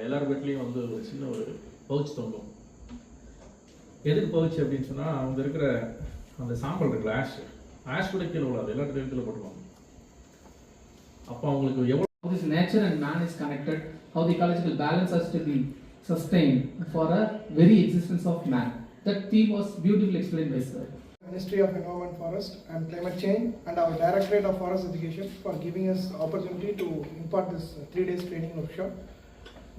எல்லார் வீட்லேயும் வந்து ஒரு சின்ன ஒரு பவுச் தொங்கும். எதுக்கு பவுச் அப்படின்னு சொன்னால், அவங்க இருக்கிற அந்த சாம்பல் இருக்குல்ல, ஆஷ் கூட கீழே விடாது, எல்லா கீழே போட்டுருவாங்க. அப்போ அவங்களுக்கு எவ்வளோ how this nature and man is connected, how the ecological balance has to be sustained for a very existence of man. That theme was beautifully explained by sir. Ministry of Environment, Forest and Climate Change and our Directorate of Forest Education for giving us opportunity to impart this 3 days training workshop.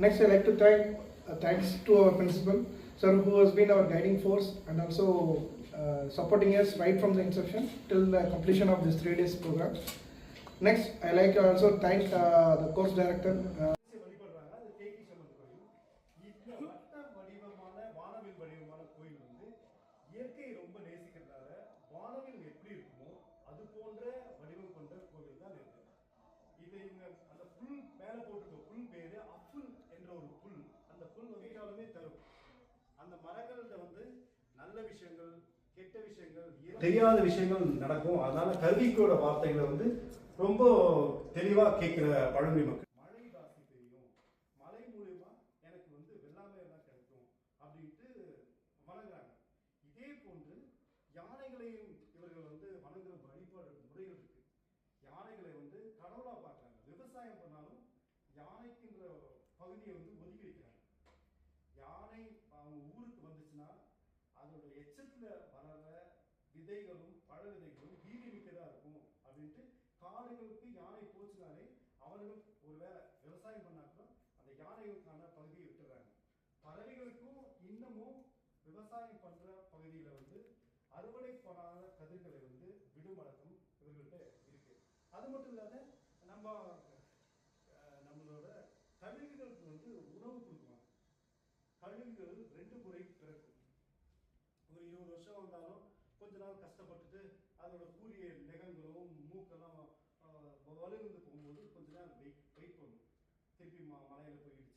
Next, I like to thank thanks to our principal, sir, who has been our guiding force and also supporting us right from the inception till the completion of this 3 days program. Next, I like to also thank the course director. இயற்கையை ரொம்ப நேசிக்கிறதுனால வானவில் எப்படி இருக்குமோ அது போன்ற வடிவம் கொண்ட கோவில் தான் இருக்கு. இதை இவங்க அந்த புல் மேல போட்டிருக்க புல் பேரு அப்புல் என்ற ஒரு புல். அந்த புல் வகையாலுமே தரும். அந்த மரங்கள்கிட்ட வந்து நல்ல விஷயங்கள், கெட்ட விஷயங்கள், தெரியாத விஷயங்கள் நடக்கும். அதனால கல்விக்கோட வார்த்தைகளை வந்து ரொம்ப தெளிவா கேட்கிற பழங்குடி மக்கள். மழை ராசி தெரியும், மழை மூலியமா எனக்கு வந்து வெள்ளாமை எல்லாம் கிடைக்கும் அப்படின்ட்டு வணங்குறாங்க. இதே போன்று யானைகளையும் இவர்கள் வந்து வணங்குற வழிபாடு முறைகள் இருக்கு. யானைகளை வந்து கடவுளா பார்க்கறாங்க. விவசாயம் பண்ணாலும் யானைக்குன்ற பகுதியை வந்து ஒதுக்கி வைக்கிறாங்க. யானை அவங்க ஊருக்கு வந்துச்சுன்னா அதோட எச்சத்துல வளர விதைகளும் பழ விதைகளும் வீரி மிக்கதா இருக்கும் அப்படின்ட்டு காடுகளுக்கு யானை போச்சுனாலே அவர்கள் ஒருவேளை விவசாயம் பண்ணாக்க அந்த யானைகளுக்கான பகுதியை விட்டுறாங்க. பறவைகளுக்கும் இன்னமும் விவசாயம் பண்ற பகுதியில வந்து அறுவடை பண்ணாத கதிர்களை வந்து விடும் வழக்கம் இவர்கள்ட்ட இருக்கு. அது மட்டும் இல்லாத நம்மளோட கழுகுகளுக்கு வந்து உணவு கொடுக்குவாங்க. கழுகுகள் 2 முறை பிறக்கும். ஒரு 20 வருஷம் வந்தாலும் கொஞ்ச நாள் கஷ்டப்பட்டுட்டு அதோட கூரிய நெகங்களும் மூக்கெல்லாம் வலுந்து போகும்போது கொஞ்ச நாள் வெயிட் பண்ணும். திருப்பி மலையில போய்